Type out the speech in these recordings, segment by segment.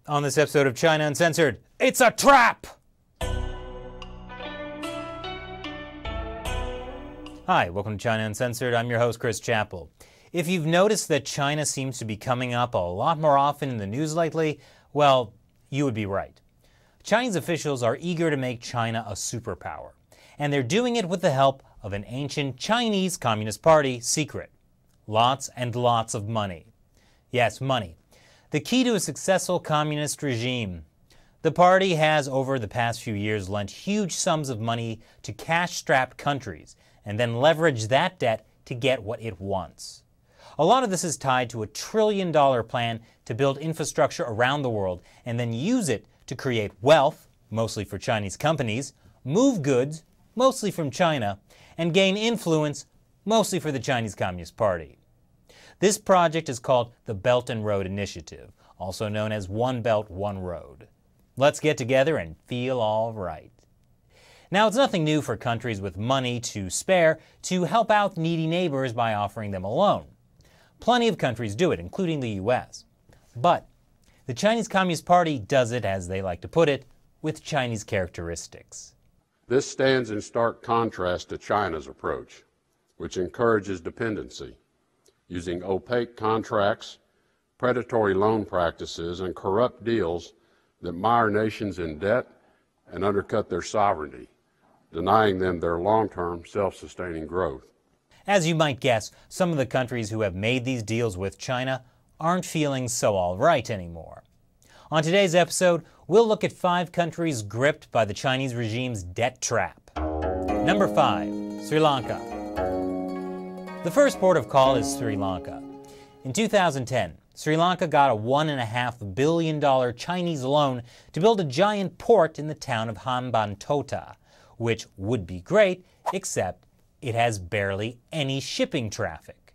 On this episode of China Uncensored, it's a trap! Hi, welcome to China Uncensored. I'm your host, Chris Chappell. If you've noticed that China seems to be coming up a lot more often in the news lately, well, you would be right. Chinese officials are eager to make China a superpower, and they're doing it with the help of an ancient Chinese Communist Party secret. Lots and lots of money. Yes, money. The key to a successful communist regime. The party has, over the past few years, lent huge sums of money to cash-strapped countries and then leveraged that debt to get what it wants. A lot of this is tied to a $1 trillion plan to build infrastructure around the world and then use it to create wealth, mostly for Chinese companies, move goods, mostly from China, and gain influence, mostly for the Chinese Communist Party. This project is called the Belt and Road Initiative, also known as One Belt, One Road. Let's get together and feel all right. Now, it's nothing new for countries with money to spare to help out needy neighbors by offering them a loan. Plenty of countries do it, including the US. But the Chinese Communist Party does it, as they like to put it, with Chinese characteristics. This stands in stark contrast to China's approach, which encourages dependency, using opaque contracts, predatory loan practices, and corrupt deals that mire nations in debt and undercut their sovereignty, denying them their long-term self-sustaining growth. As you might guess, some of the countries who have made these deals with China aren't feeling so all right anymore. On today's episode, we'll look at 5 countries gripped by the Chinese regime's debt trap. Number 5, Sri Lanka. The first port of call is Sri Lanka. In 2010, Sri Lanka got a $1.5 billion Chinese loan to build a giant port in the town of Hambantota, which would be great, except it has barely any shipping traffic.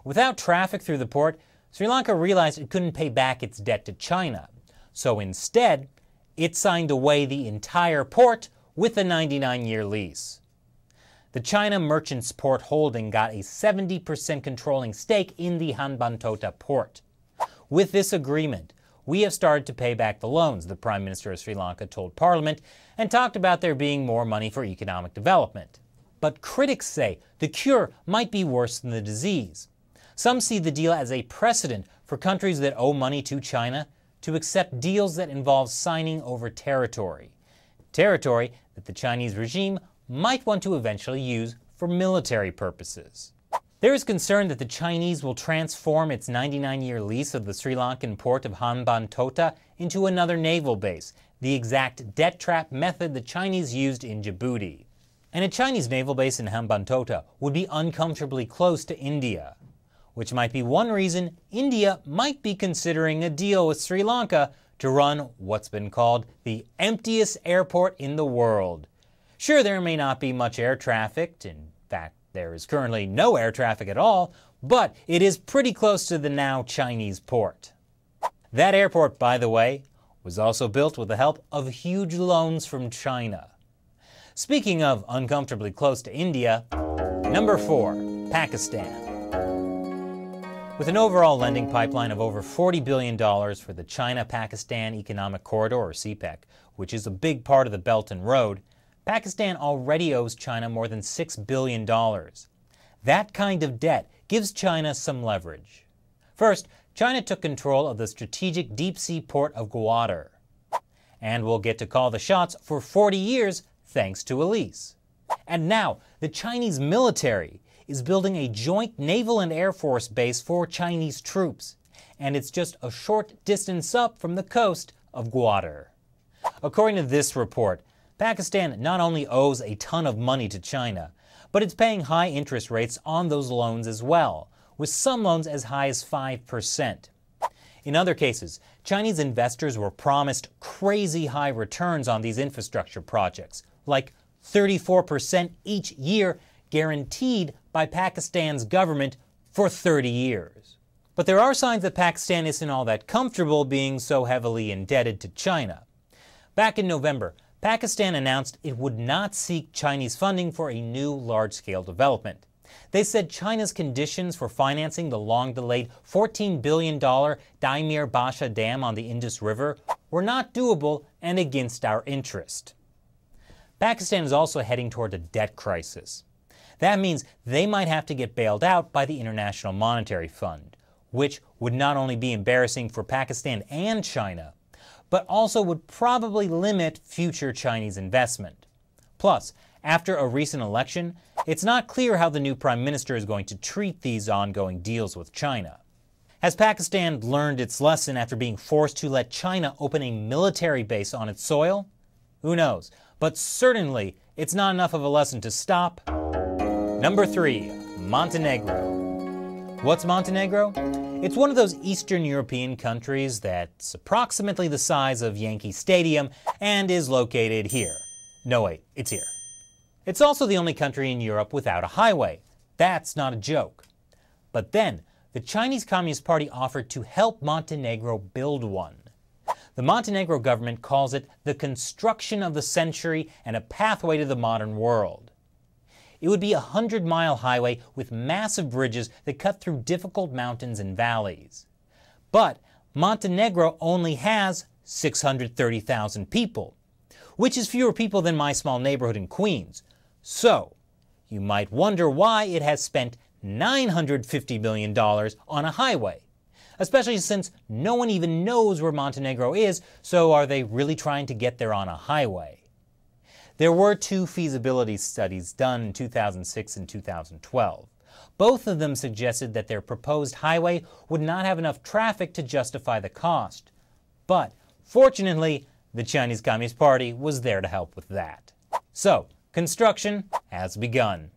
Without traffic through the port, Sri Lanka realized it couldn't pay back its debt to China. So instead, it signed away the entire port with a 99-year lease. The China Merchants Port Holding got a 70% controlling stake in the Hambantota port. With this agreement, we have started to pay back the loans, the Prime Minister of Sri Lanka told Parliament, and talked about there being more money for economic development. But critics say the cure might be worse than the disease. Some see the deal as a precedent for countries that owe money to China to accept deals that involve signing over territory. Territory that the Chinese regime might want to eventually use for military purposes. There is concern that the Chinese will transform its 99-year lease of the Sri Lankan port of Hambantota into another naval base, the exact debt trap method the Chinese used in Djibouti. And a Chinese naval base in Hambantota would be uncomfortably close to India, which might be one reason India might be considering a deal with Sri Lanka to run what's been called the emptiest airport in the world. Sure, there may not be much air traffic, in fact, there is currently no air traffic at all, but it is pretty close to the now Chinese port. That airport, by the way, was also built with the help of huge loans from China. Speaking of uncomfortably close to India, number 4, Pakistan. With an overall lending pipeline of over $40 billion for the China-Pakistan Economic Corridor, or CPEC, which is a big part of the Belt and Road, Pakistan already owes China more than $6 billion. That kind of debt gives China some leverage. First, China took control of the strategic deep-sea port of Gwadar, and will get to call the shots for 40 years thanks to a lease. And now, the Chinese military is building a joint naval and air force base for Chinese troops, and it's just a short distance up from the coast of Gwadar. According to this report, Pakistan not only owes a ton of money to China, but it's paying high interest rates on those loans as well, with some loans as high as 5%. In other cases, Chinese investors were promised crazy high returns on these infrastructure projects, like 34% each year guaranteed by Pakistan's government for 30 years. But there are signs that Pakistan isn't all that comfortable being so heavily indebted to China. Back in November, Pakistan announced it would not seek Chinese funding for a new large-scale development. They said China's conditions for financing the long-delayed $14 billion Daimir Basha Dam on the Indus River were not doable and against our interest. Pakistan is also heading toward a debt crisis. That means they might have to get bailed out by the International Monetary Fund, which would not only be embarrassing for Pakistan and China, but also would probably limit future Chinese investment. Plus, after a recent election, it's not clear how the new prime minister is going to treat these ongoing deals with China. Has Pakistan learned its lesson after being forced to let China open a military base on its soil? Who knows? But certainly, it's not enough of a lesson to stop. Number 3, Montenegro. What's Montenegro? It's one of those Eastern European countries that's approximately the size of Yankee Stadium and is located here. No, wait, it's here. It's also the only country in Europe without a highway. That's not a joke. But then, the Chinese Communist Party offered to help Montenegro build one. The Montenegro government calls it the construction of the century and a pathway to the modern world. It would be a 100-mile highway with massive bridges that cut through difficult mountains and valleys. But Montenegro only has 630,000 people, which is fewer people than my small neighborhood in Queens. So, you might wonder why it has spent $950 million on a highway, especially since no one even knows where Montenegro is, so are they really trying to get there on a highway? There were 2 feasibility studies done in 2006 and 2012. Both of them suggested that their proposed highway would not have enough traffic to justify the cost. But, fortunately, the Chinese Communist Party was there to help with that. So, construction has begun.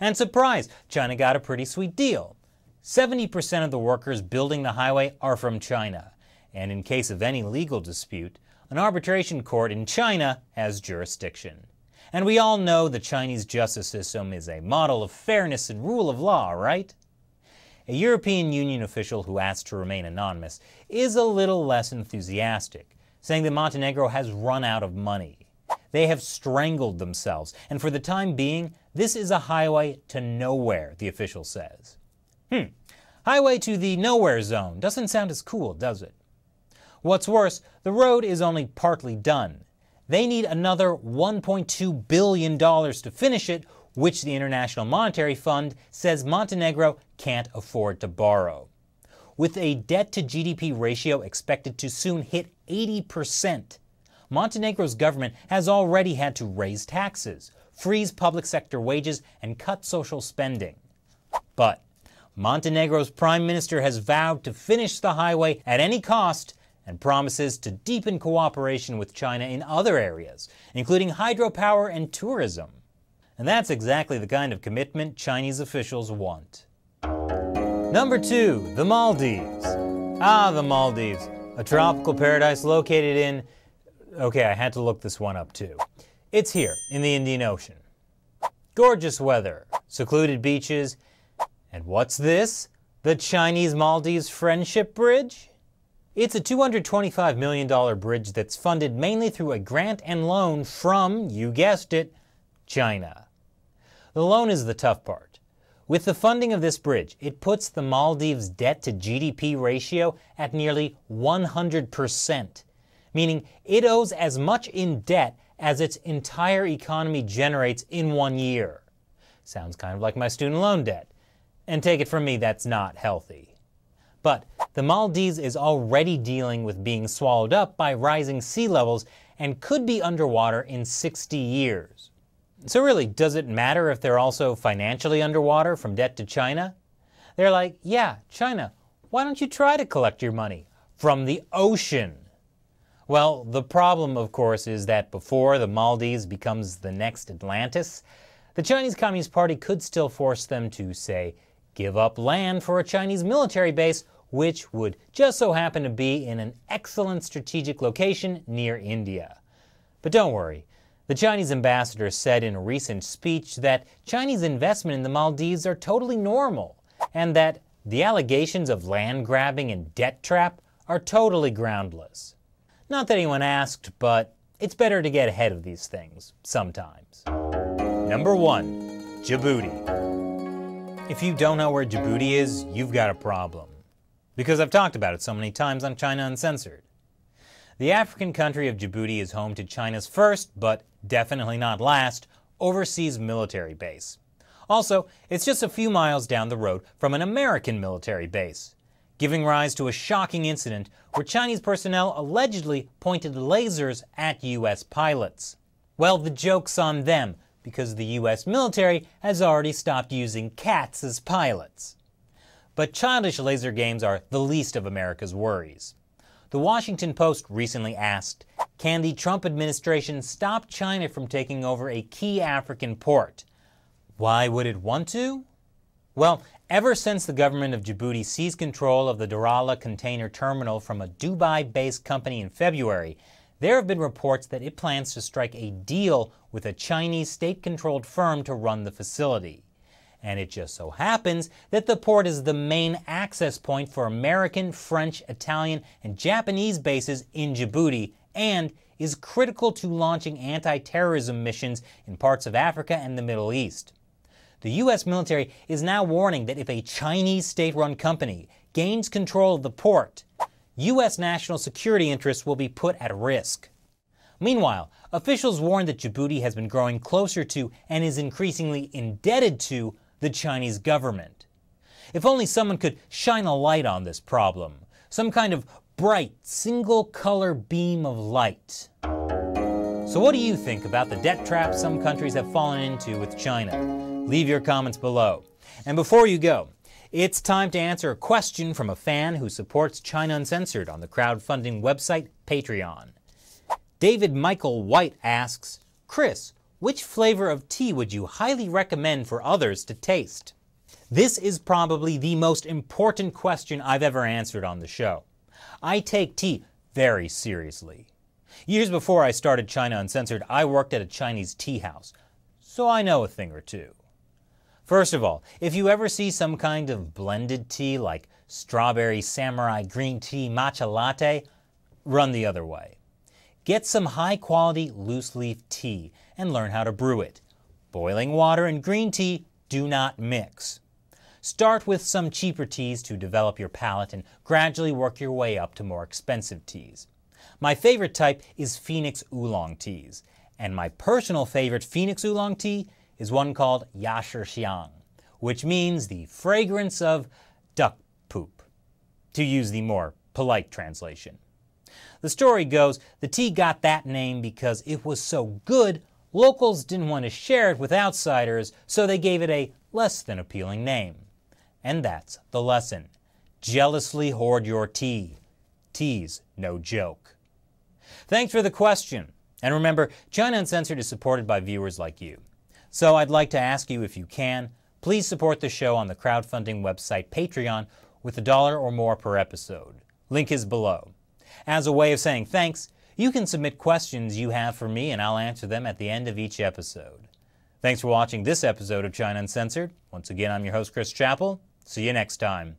And surprise, China got a pretty sweet deal. 70% of the workers building the highway are from China, and in case of any legal dispute, an arbitration court in China has jurisdiction. And we all know the Chinese justice system is a model of fairness and rule of law, right? A European Union official who asked to remain anonymous is a little less enthusiastic, saying that Montenegro has run out of money. They have strangled themselves, and for the time being, this is a highway to nowhere, the official says. Highway to the nowhere zone doesn't sound as cool, does it? What's worse, the road is only partly done. They need another $1.2 billion to finish it, which the International Monetary Fund says Montenegro can't afford to borrow. With a debt-to-GDP ratio expected to soon hit 80%, Montenegro's government has already had to raise taxes, freeze public sector wages, and cut social spending. But Montenegro's prime minister has vowed to finish the highway at any cost and promises to deepen cooperation with China in other areas, including hydropower and tourism. And that's exactly the kind of commitment Chinese officials want. Number 2, the Maldives. The Maldives, a tropical paradise located in... Okay, I had to look this one up too. It's here, in the Indian Ocean. Gorgeous weather, secluded beaches, and what's this? The Chinese-Maldives Friendship Bridge? It's a $225 million bridge that's funded mainly through a grant and loan from, you guessed it, China. The loan is the tough part. With the funding of this bridge, it puts the Maldives' debt-to-GDP ratio at nearly 100%, meaning it owes as much in debt as its entire economy generates in 1 year. Sounds kind of like my student loan debt. And take it from me, that's not healthy. But the Maldives is already dealing with being swallowed up by rising sea levels and could be underwater in 60 years. So really, does it matter if they're also financially underwater from debt to China? They're like, yeah, China, why don't you try to collect your money from the ocean? Well, the problem, of course, is that before the Maldives becomes the next Atlantis, the Chinese Communist Party could still force them to, say, give up land for a Chinese military base, which would just so happen to be in an excellent strategic location near India. But don't worry, the Chinese ambassador said in a recent speech that Chinese investment in the Maldives are totally normal, and that the allegations of land grabbing and debt trap are totally groundless. Not that anyone asked, but it's better to get ahead of these things, sometimes. Number 1, Djibouti. If you don't know where Djibouti is, you've got a problem. Because I've talked about it so many times on China Uncensored. The African country of Djibouti is home to China's first, but definitely not last, overseas military base. Also, it's just a few miles down the road from an American military base, giving rise to a shocking incident where Chinese personnel allegedly pointed lasers at U.S. pilots. Well, the joke's on them, because the U.S. military has already stopped using cats as pilots. But childish laser games are the least of America's worries. The Washington Post recently asked, can the Trump administration stop China from taking over a key African port? Why would it want to? Well, ever since the government of Djibouti seized control of the Darala container terminal from a Dubai-based company in February, there have been reports that it plans to strike a deal with a Chinese state-controlled firm to run the facility. And it just so happens that the port is the main access point for American, French, Italian, and Japanese bases in Djibouti, and is critical to launching anti-terrorism missions in parts of Africa and the Middle East. The U.S. military is now warning that if a Chinese state-run company gains control of the port, U.S. national security interests will be put at risk. Meanwhile, officials warn that Djibouti has been growing closer to and is increasingly indebted to the Chinese government. If only someone could shine a light on this problem, some kind of bright, single-color beam of light. So what do you think about the debt trap some countries have fallen into with China? Leave your comments below. And before you go, it's time to answer a question from a fan who supports China Uncensored on the crowdfunding website Patreon. David Michael White asks, Chris, which flavor of tea would you highly recommend for others to taste? This is probably the most important question I've ever answered on the show. I take tea very seriously. Years before I started China Uncensored, I worked at a Chinese tea house, so I know a thing or two. First of all, if you ever see some kind of blended tea like strawberry samurai green tea matcha latte, run the other way. Get some high-quality loose-leaf tea and learn how to brew it. Boiling water and green tea do not mix. Start with some cheaper teas to develop your palate and gradually work your way up to more expensive teas. My favorite type is Phoenix Oolong teas, and my personal favorite Phoenix Oolong tea is one called Yashixiang, which means the fragrance of duck poop, to use the more polite translation. The story goes, the tea got that name because it was so good, locals didn't want to share it with outsiders, so they gave it a less than appealing name. And that's the lesson. Jealously hoard your tea. Tea's no joke. Thanks for the question. And remember, China Uncensored is supported by viewers like you. So I'd like to ask you, if you can, please support the show on the crowdfunding website Patreon with $1 or more per episode. Link is below. As a way of saying thanks, you can submit questions you have for me and I'll answer them at the end of each episode. Thanks for watching this episode of China Uncensored. Once again, I'm your host, Chris Chappell. See you next time.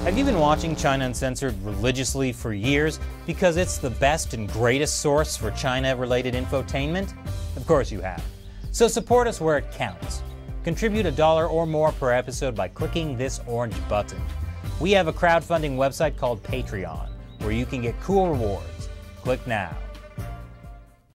Have you been watching China Uncensored religiously for years because it's the best and greatest source for China-related infotainment? Of course you have. So support us where it counts. Contribute $1 or more per episode by clicking this orange button. We have a crowdfunding website called Patreon, where you can get cool rewards. Click now.